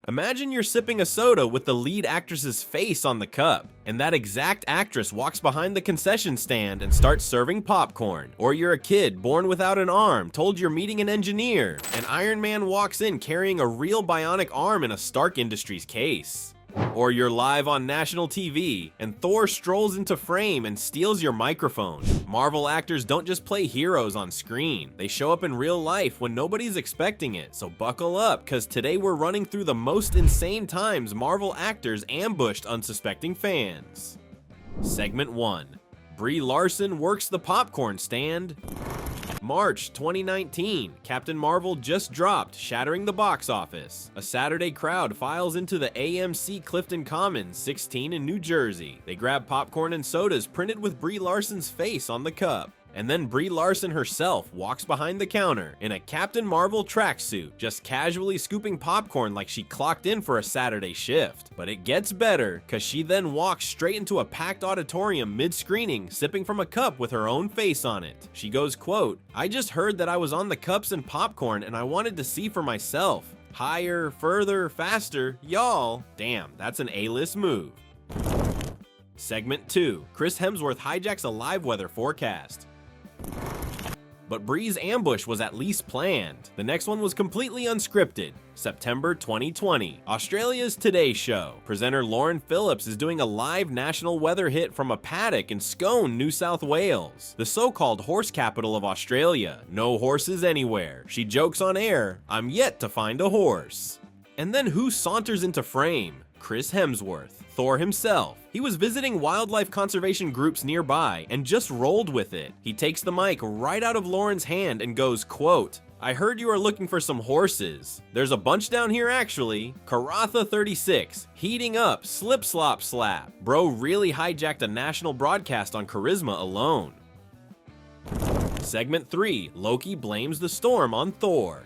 Imagine you're sipping a soda with the lead actress's face on the cup, and that exact actress walks behind the concession stand and starts serving popcorn. Or you're a kid born without an arm, told you're meeting an engineer, and Iron Man walks in carrying a real bionic arm in a Stark Industries case. Or you're live on national TV, and Thor strolls into frame and steals your microphone. Marvel actors don't just play heroes on screen, they show up in real life when nobody's expecting it, so buckle up, cause today we're running through the most insane times Marvel actors ambushed unsuspecting fans. Segment 1. Brie Larson works the popcorn stand. March 2019, Captain Marvel just dropped, shattering the box office. A Saturday crowd files into the AMC Clifton Commons 16 in New Jersey. They grab popcorn and sodas printed with Brie Larson's face on the cup. And then Brie Larson herself walks behind the counter in a Captain Marvel tracksuit, just casually scooping popcorn like she clocked in for a Saturday shift. But it gets better, cause she then walks straight into a packed auditorium mid-screening, sipping from a cup with her own face on it. She goes, quote, "I just heard that I was on the cups and popcorn and I wanted to see for myself. Higher, further, faster, y'all." Damn, that's an A-list move. Segment 2. Chris Hemsworth hijacks a live weather forecast. But Brie's ambush was at least planned. The next one was completely unscripted. September 2020, Australia's Today Show. Presenter Lauren Phillips is doing a live national weather hit from a paddock in Scone, New South Wales, the so-called horse capital of Australia. No horses anywhere. She jokes on air, "I'm yet to find a horse." And then who saunters into frame? Chris Hemsworth, Thor himself. He was visiting wildlife conservation groups nearby and just rolled with it. He takes the mic right out of Lauren's hand and goes, quote, "I heard you are looking for some horses. There's a bunch down here actually. Karatha 36, heating up, slip slop slap." Bro really hijacked a national broadcast on charisma alone. Segment 3, Loki blames the storm on Thor.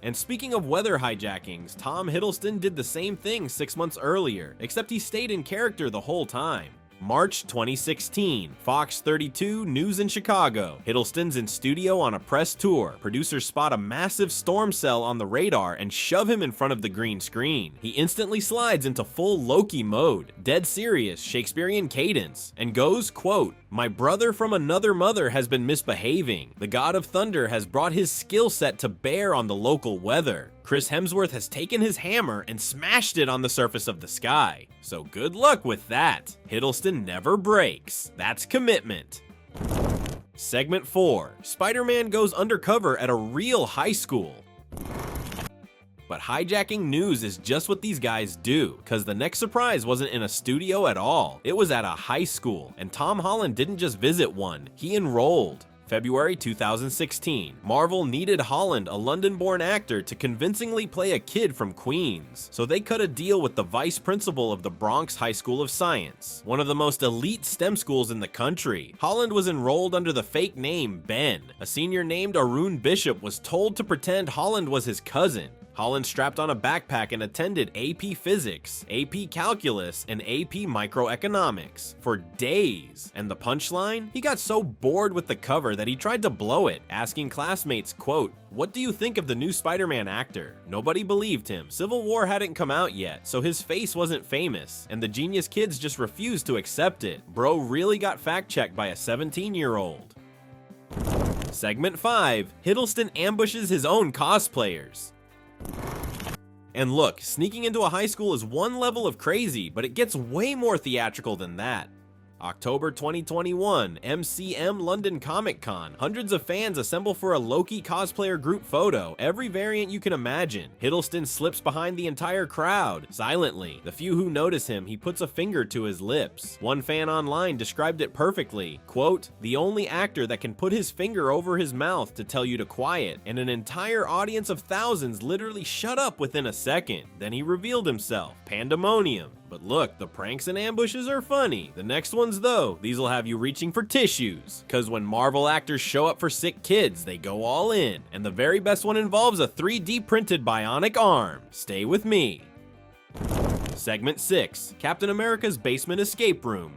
And speaking of weather hijackings, Tom Hiddleston did the same thing 6 months earlier, except he stayed in character the whole time. March 2016, Fox 32 News in Chicago. Hiddleston's in studio on a press tour. Producers spot a massive storm cell on the radar and shove him in front of the green screen. He instantly slides into full Loki mode, dead serious Shakespearean cadence, and goes, quote, "My brother from another mother has been misbehaving. The god of thunder has brought his skill set to bear on the local weather. Chris Hemsworth has taken his hammer and smashed it on the surface of the sky. So good luck with that. Hiddleston never breaks. That's commitment." Segment 4. Spider-Man goes undercover at a real high school. But hijacking news is just what these guys do, cause the next surprise wasn't in a studio at all. It was at a high school, and Tom Holland didn't just visit one, he enrolled. February 2016, Marvel needed Holland, a London-born actor, to convincingly play a kid from Queens. So they cut a deal with the vice principal of the Bronx High School of Science, one of the most elite STEM schools in the country. Holland was enrolled under the fake name Ben. A senior named Arun Bishop was told to pretend Holland was his cousin. Holland strapped on a backpack and attended AP Physics, AP Calculus, and AP Microeconomics for days. And the punchline? He got so bored with the cover that he tried to blow it, asking classmates, quote, "What do you think of the new Spider-Man actor?" Nobody believed him. Civil War hadn't come out yet, so his face wasn't famous, and the genius kids just refused to accept it. Bro really got fact-checked by a 17-year-old. Segment 5. Hiddleston ambushes his own cosplayers. And look, sneaking into a high school is one level of crazy, but it gets way more theatrical than that. October 2021, MCM London Comic Con. Hundreds of fans assemble for a Loki cosplayer group photo, every variant you can imagine. Hiddleston slips behind the entire crowd, silently. The few who notice him, he puts a finger to his lips. One fan online described it perfectly, quote, "The only actor that can put his finger over his mouth to tell you to quiet, and an entire audience of thousands literally shut up within a second. Then he revealed himself. Pandemonium." But look, the pranks and ambushes are funny. The next ones though, these will have you reaching for tissues. Cause when Marvel actors show up for sick kids, they go all in. And the very best one involves a 3D printed bionic arm. Stay with me. Segment 6, Captain America's basement escape room.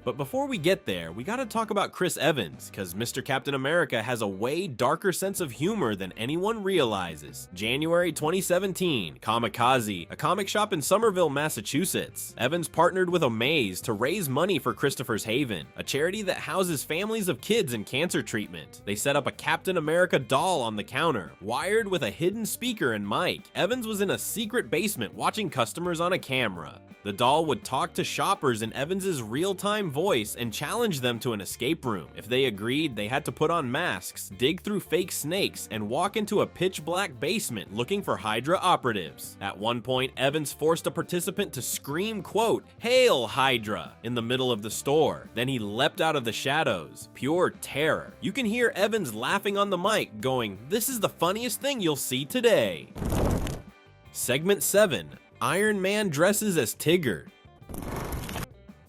But before we get there, we gotta talk about Chris Evans, cause Mr. Captain America has a way darker sense of humor than anyone realizes. January 2017, Kamikaze, a comic shop in Somerville, Massachusetts. Evans partnered with Amaze to raise money for Christopher's Haven, a charity that houses families of kids in cancer treatment. They set up a Captain America doll on the counter, wired with a hidden speaker and mic. Evans was in a secret basement watching customers on a camera. The doll would talk to shoppers in Evans's real-time voice and challenge them to an escape room. If they agreed, they had to put on masks, dig through fake snakes, and walk into a pitch-black basement looking for Hydra operatives. At one point, Evans forced a participant to scream, quote, "Hail Hydra!" in the middle of the store. Then he leapt out of the shadows. Pure terror. You can hear Evans laughing on the mic, going, "This is the funniest thing you'll see today." Segment 7. Iron Man dresses as Tigger.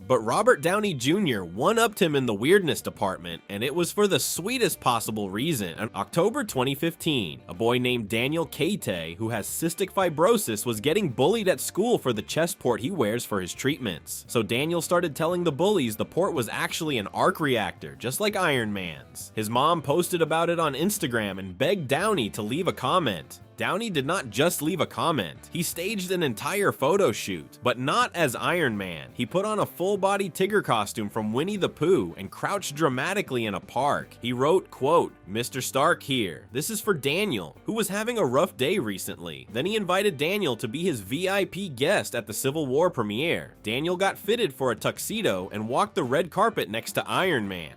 But Robert Downey Jr. one-upped him in the weirdness department, and it was for the sweetest possible reason. In October 2015, a boy named Daniel Kate, who has cystic fibrosis, was getting bullied at school for the chest port he wears for his treatments. So Daniel started telling the bullies the port was actually an arc reactor, just like Iron Man's. His mom posted about it on Instagram and begged Downey to leave a comment. Downey did not just leave a comment, he staged an entire photo shoot, but not as Iron Man. He put on a full-body Tigger costume from Winnie the Pooh and crouched dramatically in a park. He wrote, quote, "Mr. Stark here. This is for Daniel, who was having a rough day recently." Then he invited Daniel to be his VIP guest at the Civil War premiere. Daniel got fitted for a tuxedo and walked the red carpet next to Iron Man.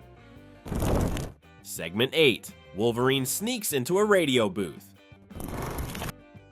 Segment 8. Wolverine sneaks into a radio booth.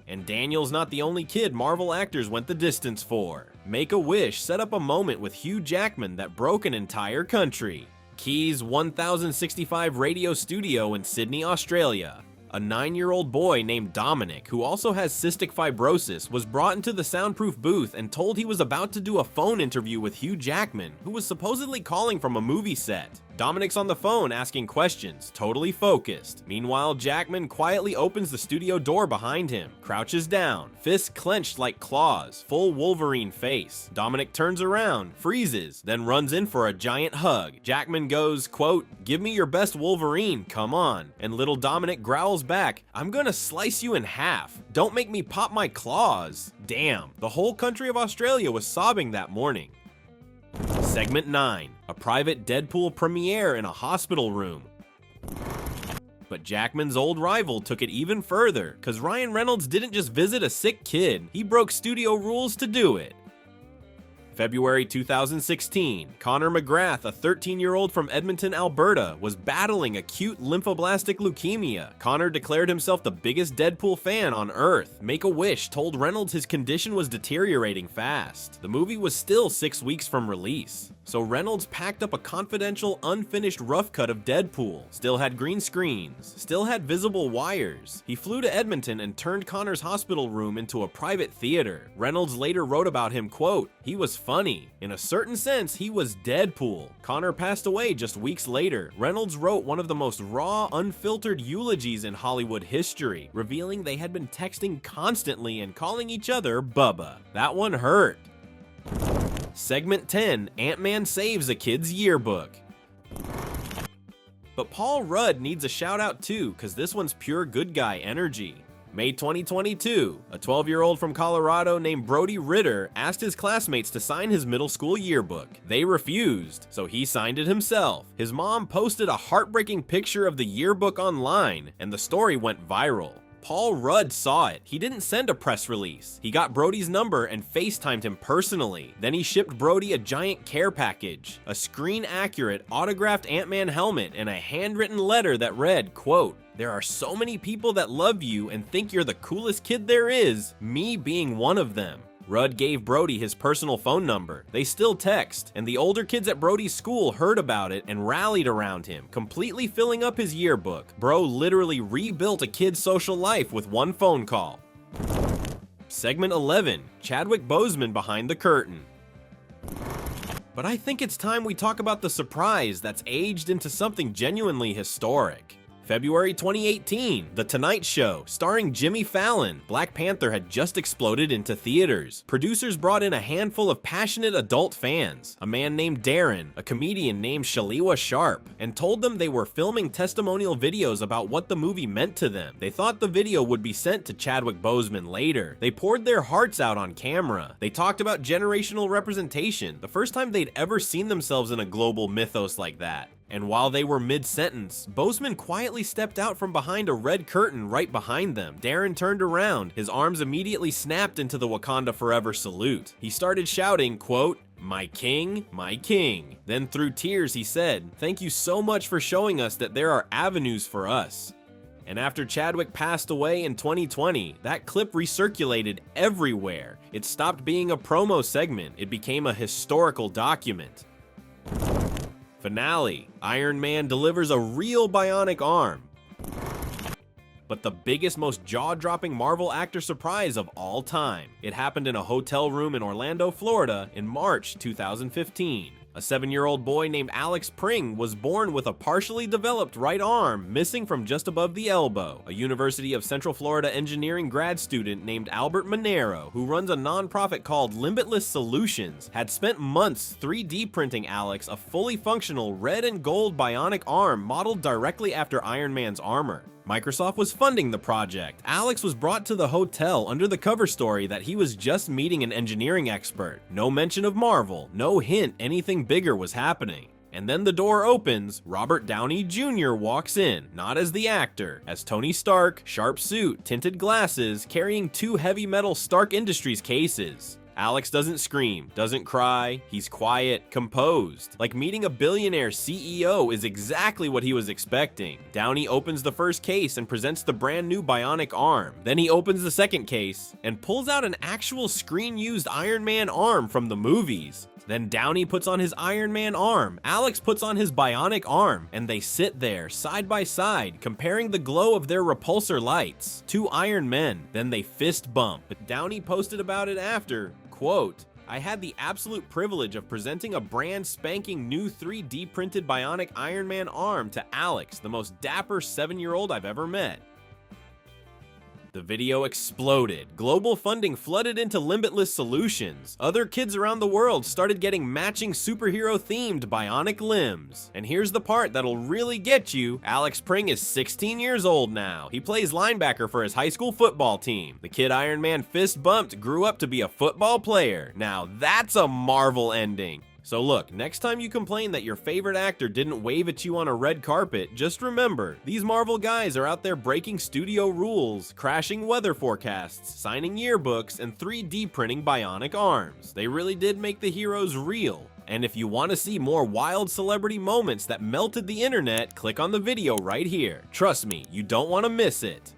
And Daniel's not the only kid Marvel actors went the distance for. Make-A-Wish set up a moment with Hugh Jackman that broke an entire country. Key's 1065 radio studio in Sydney, Australia. A 9-year-old boy named Dominic, who also has cystic fibrosis, was brought into the soundproof booth and told he was about to do a phone interview with Hugh Jackman, who was supposedly calling from a movie set. Dominic's on the phone asking questions, totally focused. Meanwhile, Jackman quietly opens the studio door behind him, crouches down, fists clenched like claws, full Wolverine face. Dominic turns around, freezes, then runs in for a giant hug. Jackman goes, quote, "Give me your best Wolverine, come on." And little Dominic growls back, "I'm gonna slice you in half. Don't make me pop my claws." Damn, the whole country of Australia was sobbing that morning. Segment 9. A private Deadpool premiere in a hospital room. But Jackman's old rival took it even further, cause Ryan Reynolds didn't just visit a sick kid, he broke studio rules to do it. February 2016, Connor McGrath, a 13-year-old from Edmonton, Alberta, was battling acute lymphoblastic leukemia. Connor declared himself the biggest Deadpool fan on Earth. Make-A-Wish told Reynolds his condition was deteriorating fast. The movie was still 6 weeks from release. So Reynolds packed up a confidential, unfinished rough cut of Deadpool. Still had green screens, still had visible wires. He flew to Edmonton and turned Connor's hospital room into a private theater. Reynolds later wrote about him, quote, "He was funny. In a certain sense, he was Deadpool." Connor passed away just weeks later. Reynolds wrote one of the most raw, unfiltered eulogies in Hollywood history, revealing they had been texting constantly and calling each other Bubba. That one hurt. Segment 10. Ant-Man saves a kid's yearbook. But Paul Rudd needs a shout out too, cause this one's pure good guy energy. May 2022, a 12-year-old from Colorado named Brody Ritter asked his classmates to sign his middle school yearbook. They refused, so he signed it himself. His mom posted a heartbreaking picture of the yearbook online, and the story went viral. Paul Rudd saw it. He didn't send a press release. He got Brody's number and FaceTimed him personally. Then he shipped Brody a giant care package, a screen-accurate, autographed Ant-Man helmet, and a handwritten letter that read, quote, "There are so many people that love you and think you're the coolest kid there is, me being one of them." Rudd gave Brody his personal phone number. They still text, and the older kids at Brody's school heard about it and rallied around him, completely filling up his yearbook. Bro literally rebuilt a kid's social life with one phone call. Segment 11. Chadwick Boseman behind the curtain. But I think it's time we talk about the surprise that's aged into something genuinely historic. February 2018, The Tonight Show, starring Jimmy Fallon. Black Panther had just exploded into theaters. Producers brought in a handful of passionate adult fans, a man named Darren, a comedian named Shaliwa Sharp, and told them they were filming testimonial videos about what the movie meant to them. They thought the video would be sent to Chadwick Boseman later. They poured their hearts out on camera. They talked about generational representation, the first time they'd ever seen themselves in a global mythos like that. And while they were mid-sentence, Boseman quietly stepped out from behind a red curtain right behind them. Darren turned around. His arms immediately snapped into the Wakanda Forever salute. He started shouting, quote, "My king, my king." Then through tears he said, "Thank you so much for showing us that there are avenues for us." And after Chadwick passed away in 2020, that clip recirculated everywhere. It stopped being a promo segment. It became a historical document. Finale. Iron Man delivers a real bionic arm. But the biggest, most jaw-dropping Marvel actor surprise of all time. It happened in a hotel room in Orlando, Florida in March 2015. A 7-year-old boy named Alex Pring was born with a partially developed right arm missing from just above the elbow. A University of Central Florida engineering grad student named Albert Monero, who runs a nonprofit called Limitless Solutions, had spent months 3D printing Alex a fully functional red and gold bionic arm modeled directly after Iron Man's armor. Microsoft was funding the project. Alex was brought to the hotel under the cover story that he was just meeting an engineering expert. No mention of Marvel, no hint anything bigger was happening. And then the door opens, Robert Downey Jr. walks in, not as the actor, as Tony Stark, sharp suit, tinted glasses, carrying 2 heavy metal Stark Industries cases. Alex doesn't scream, doesn't cry, he's quiet, composed. Like meeting a billionaire CEO is exactly what he was expecting. Downey opens the first case and presents the brand new bionic arm. Then he opens the second case and pulls out an actual screen-used Iron Man arm from the movies. Then Downey puts on his Iron Man arm, Alex puts on his bionic arm, and they sit there side by side, comparing the glow of their repulsor lights. 2 Iron Men, then they fist bump. But Downey posted about it after, quote, "I had the absolute privilege of presenting a brand spanking new 3D printed bionic Iron Man arm to Alex, the most dapper 7-year-old I've ever met." The video exploded. Global funding flooded into Limitless Solutions. Other kids around the world started getting matching superhero-themed bionic limbs. And here's the part that'll really get you. Alex Pring is 16 years old now. He plays linebacker for his high school football team. The kid Iron Man fist bumped grew up to be a football player. Now that's a Marvel ending. So look, next time you complain that your favorite actor didn't wave at you on a red carpet, just remember, these Marvel guys are out there breaking studio rules, crashing weather forecasts, signing yearbooks, and 3D printing bionic arms. They really did make the heroes real. And if you want to see more wild celebrity moments that melted the internet, click on the video right here. Trust me, you don't want to miss it.